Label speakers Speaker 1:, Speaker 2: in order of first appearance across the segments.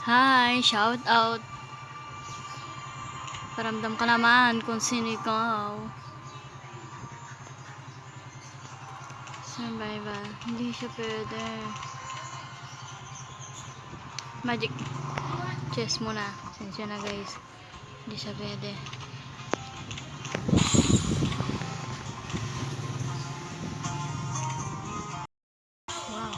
Speaker 1: Hi, shout out. Paramdam ka naman kung sino ikaw. Survival. Hindi siya pwede. Magic. Chess muna. Sensya na guys. Hindi siya pwede. Wow.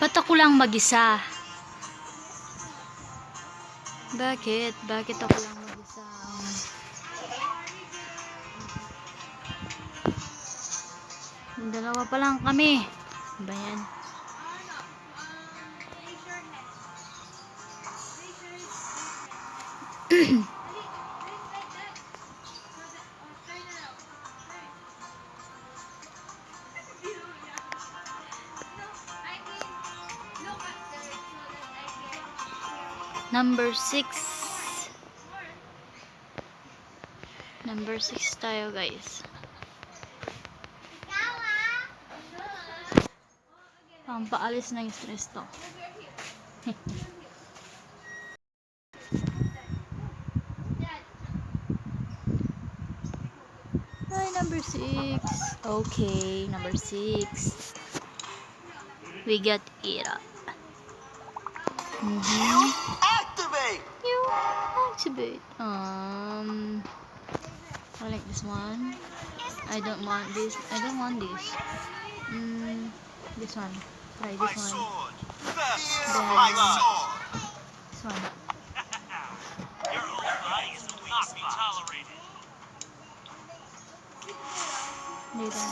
Speaker 1: Ba't ako lang mag-isa? Bakit? Bakit ako lang mag-isa? Dalawa pa lang kami. Ba yan? Number 6. Number 6 tayo guys. Pampaalis ng stress to. Hi, number 6. Okay, number 6. We got it up.
Speaker 2: Activate!
Speaker 1: You activate. I like this one. I don't want this. I don't want this. This one. Try
Speaker 2: My
Speaker 1: this one.
Speaker 2: sword! This is
Speaker 1: Then-
Speaker 2: my sword!
Speaker 1: This one.
Speaker 2: Your old lies will not be tolerated.
Speaker 1: Dito.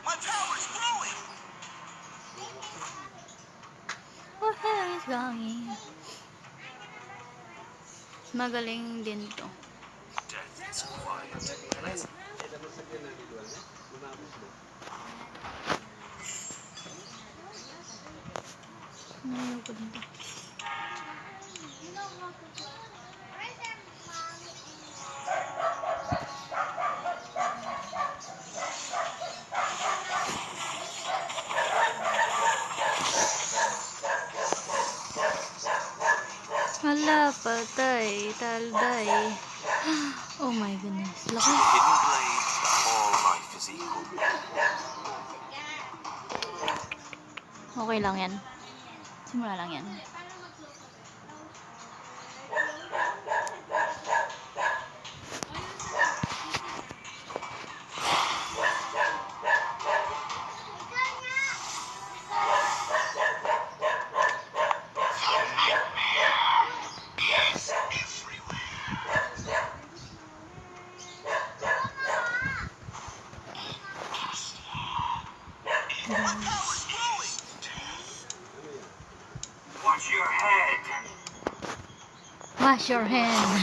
Speaker 2: My tower's growing!
Speaker 1: Oh, hell is going. Magaling din to.
Speaker 2: Death is quiet.
Speaker 1: Ayaw ko dito. Hala, patay, talday. Oh my goodness. Laki.
Speaker 2: Hidden blade, all life is equal.
Speaker 1: Okay lang yan. Simula lang yan.
Speaker 2: Watch your head!
Speaker 1: Wash your hand.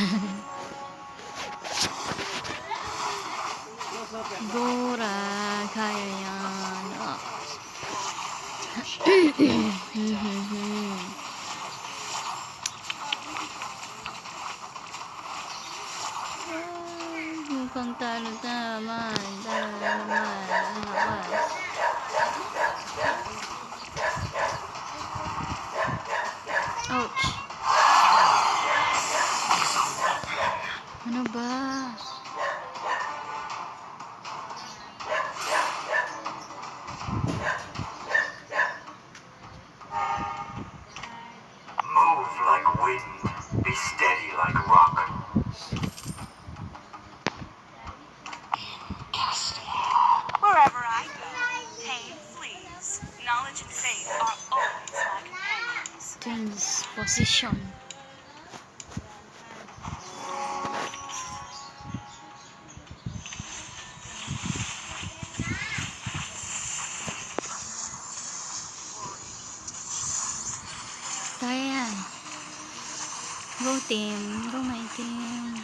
Speaker 1: Dora, kaya yan. Oh. Mukhang talo naman. Talo naman. Ang lakas. Ouch. Ano ba?
Speaker 3: wind. Be steady like rock.
Speaker 4: Wherever I go, pain flees. Knowledge and faith are always my companions.
Speaker 1: Tense position. Kaya yan. Go team. Go my team.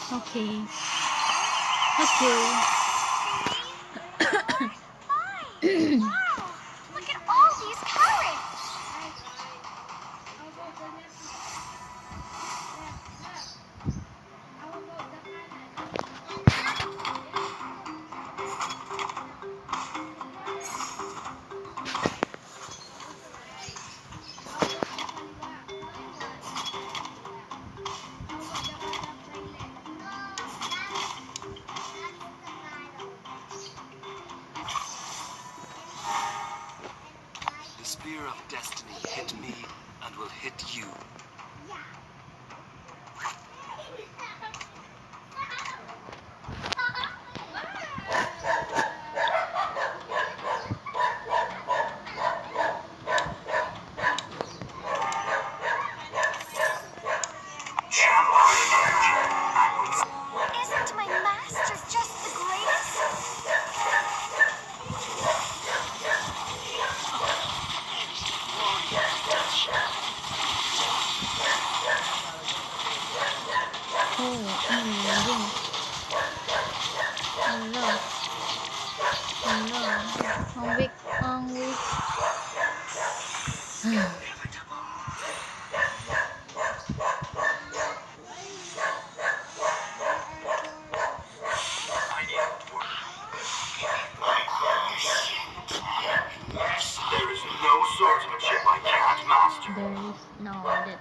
Speaker 1: Okay. Okay.
Speaker 4: Wow! Look at all these colors!
Speaker 3: The spear of destiny hit me and will hit you.
Speaker 4: Isn't my master just the greatest?
Speaker 1: Oh, yun. Hello. Hello. Ang weak. Ang weak.
Speaker 3: There is no swordsmanship I cannot master.
Speaker 1: There is no that.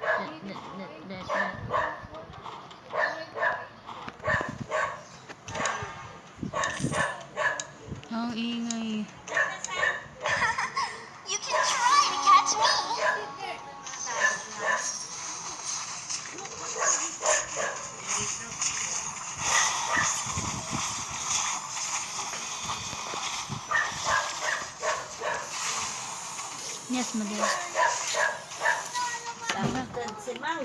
Speaker 1: Ang ingay.
Speaker 4: You can try to catch me.
Speaker 1: Yes, madam.
Speaker 5: Si Mang.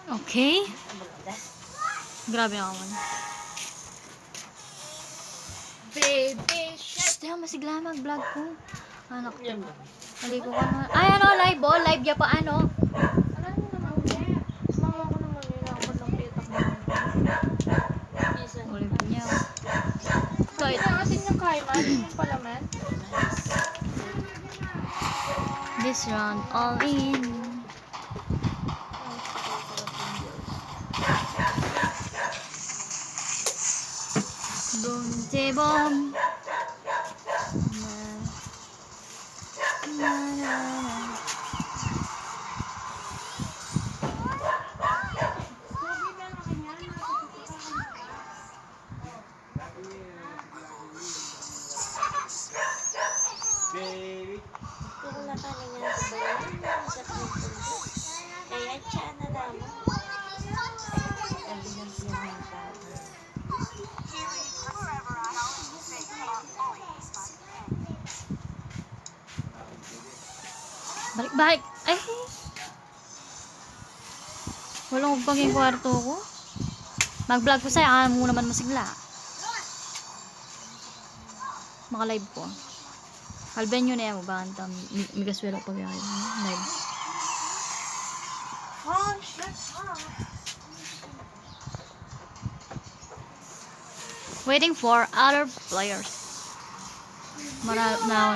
Speaker 1: Okay. Grabe ako man.
Speaker 5: Baby
Speaker 1: Shhh, di ako masigla mag-vlog ko. Anak ko.
Speaker 5: Yan.
Speaker 1: Mali ko ano. Ay, ano, live oh. Live ya pa, ano.
Speaker 5: Alam mo naman niya. Mama ko naman yun. Ako lang pitak mo. Minsan.
Speaker 1: Ulit niya.
Speaker 5: Kaya kasi yung kaiman. Yung palaman.
Speaker 1: This round, all in. Boom, boom. Na, na, na.
Speaker 5: Gusto ko na kalingan sa bayan. Sa pupunto. Kaya siya na damo. Sabi ng pinahantado.
Speaker 4: Wherever I go, faith are always my companions.
Speaker 1: Balik. Ay! Walang upang yung kwarto ko. Mag-vlog ko sa'yo. Mo naman masigla. Maka-live ko. Kalben yun eh. Mabanta. Migaswelo pag yung live.
Speaker 5: Oh, shit.
Speaker 1: Waiting for other players. Now.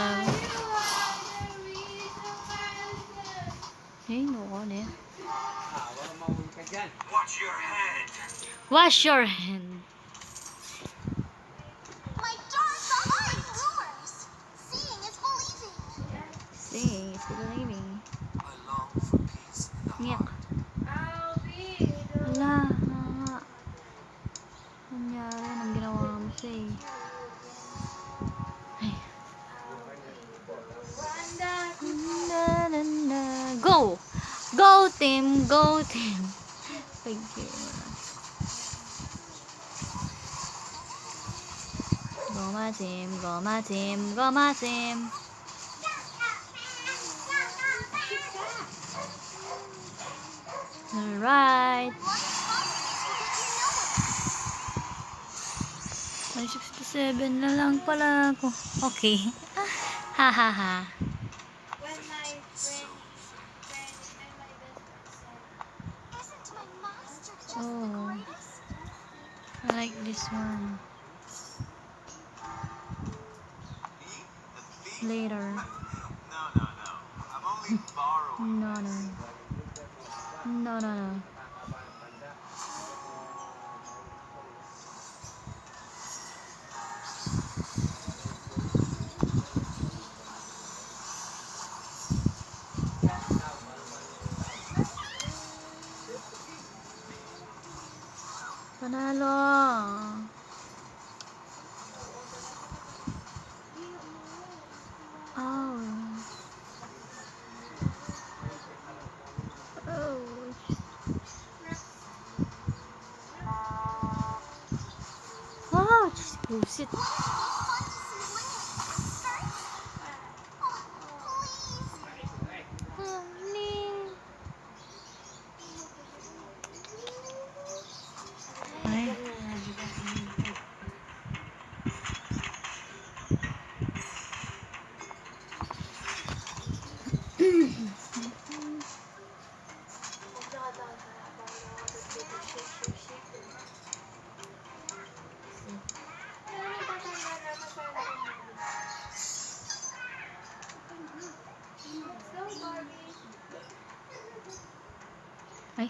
Speaker 1: Hey, no ko eh.
Speaker 3: Watch your head.
Speaker 1: Wash your hand.
Speaker 4: My dark are rumors. Seeing is believing.
Speaker 1: Seeing is believing.
Speaker 3: I long for peace in
Speaker 1: Go! Go team! Go team! Thank you. Go my team! Go my team! Go my team! Alright. May 67 na lang pala ako. Okay. Ha ha ha.
Speaker 5: When my friend and my best friend said,
Speaker 1: Oh. I like this one. Later.
Speaker 3: No. I'm only borrowing.
Speaker 1: No. Panalo. Oh. Oh, just bullshit. Ay. Ay.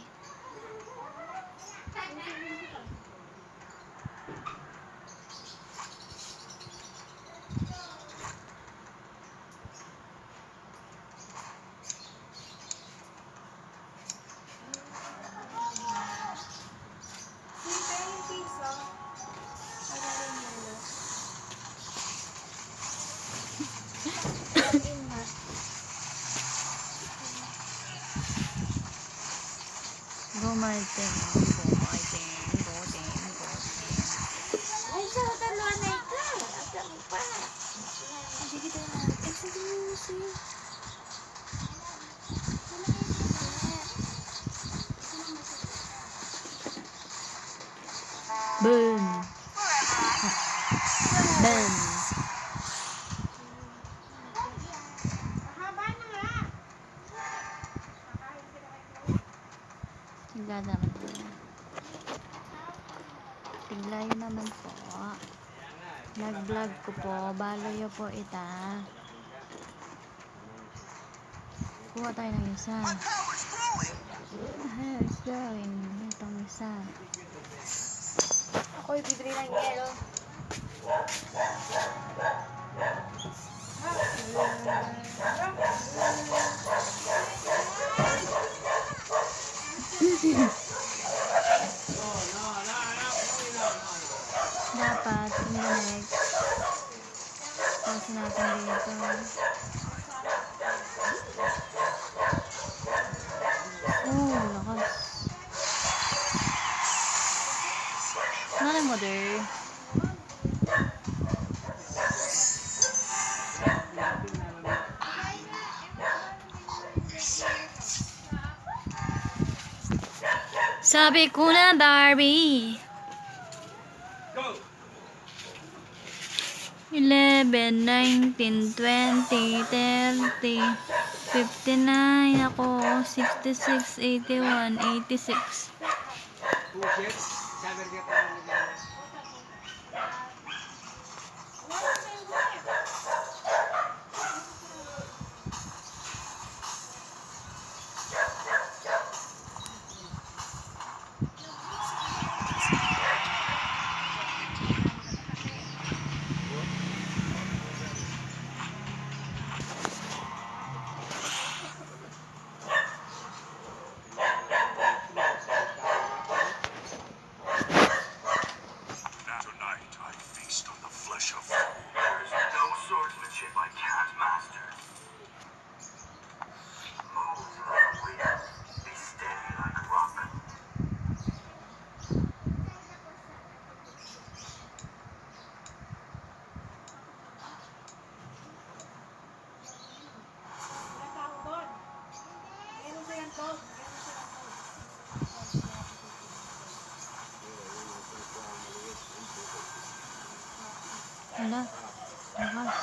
Speaker 1: Go Martin. Go team.
Speaker 5: ay, sa dalawa na ikaw. Agad mo pa. Sige tayo na. Sige mo siya.
Speaker 1: Boom. Boom. Tiglayo naman po. Nag-vlog ko po. Baloyo po ita. Kuha tayo ng isa. Let's go. Itong isa.
Speaker 5: Ako'y bibili ng yelo.
Speaker 1: Dapat, in the next. Pause natin dito. Oh, lakas. Ano mo, der? Sabi ko na Barbie. 11, 19, 20, 30, 59, ako, 66, 81, 86. Hala, lakas.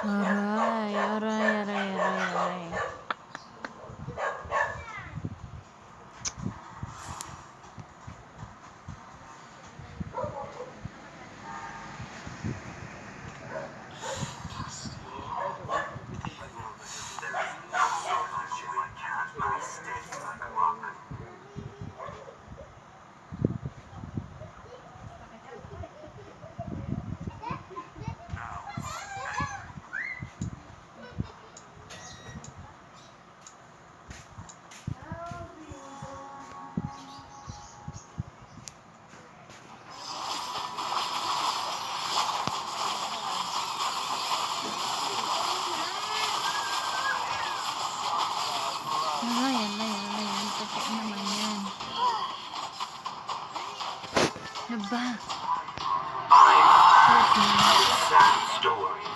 Speaker 1: Aray, aray, aray, aray, aray. Aray, aray, aray. Ang sakit naman yan. Ano ba?
Speaker 3: Sad story.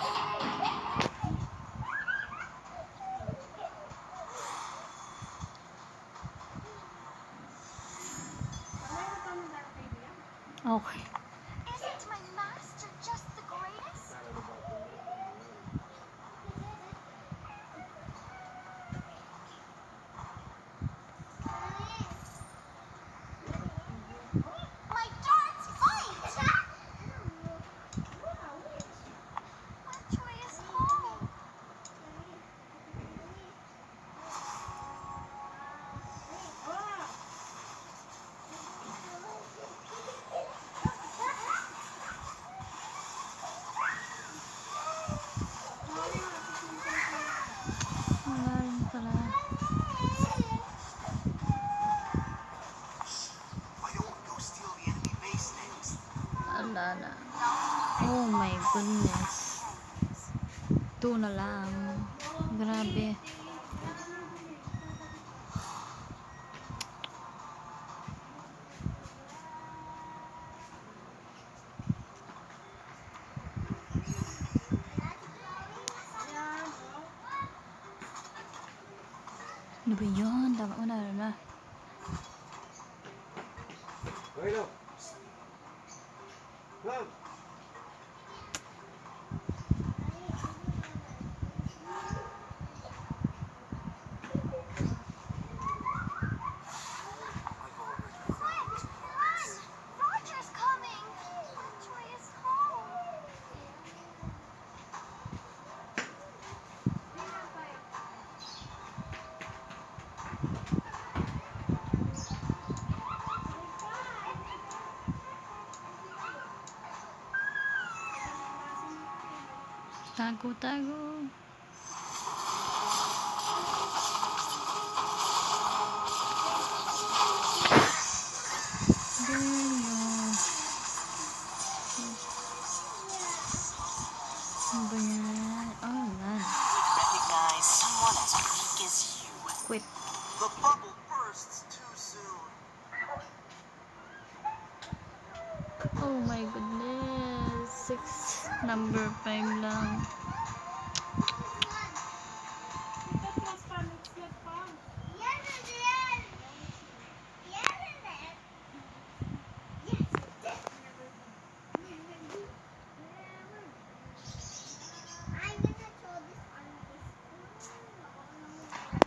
Speaker 1: Okay.
Speaker 4: Isn't my master just the greatest? My darts fight! My joyous home!
Speaker 1: Wala rin pala.
Speaker 3: I don't go steal the enemy base names.
Speaker 1: Ala na. Oh my goodness. Ito na lang. Grabe. Ano ba yun? Tama mo na, na.
Speaker 3: Hello. Come.
Speaker 4: Roger's coming! My joyous home!
Speaker 1: Tago, tago. There you go. Ano ba yan? Oh, man.
Speaker 2: Recognize someone as weak as you.
Speaker 1: Quit.
Speaker 3: The bubble bursts too soon.
Speaker 1: Oh my goodness. 6, number 5 lang.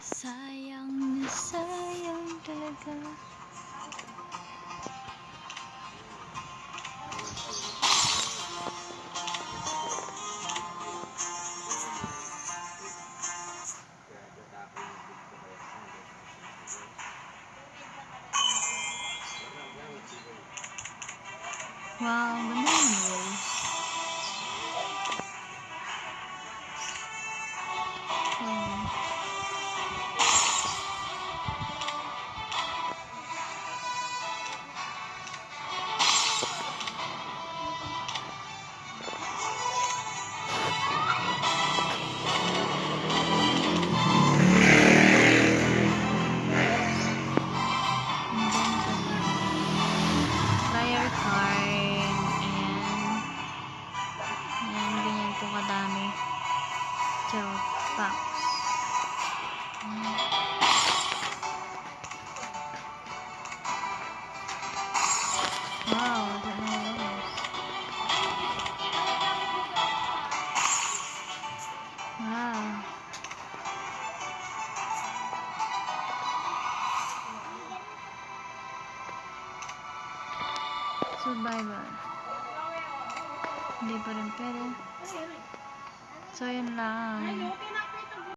Speaker 1: Sayang na sayang talaga. Wow, ganda yung waves. Oh. Gel box. Wow, I don't know what else. Wow. Survivor. Hindi pa rin pwede. So, yun lang.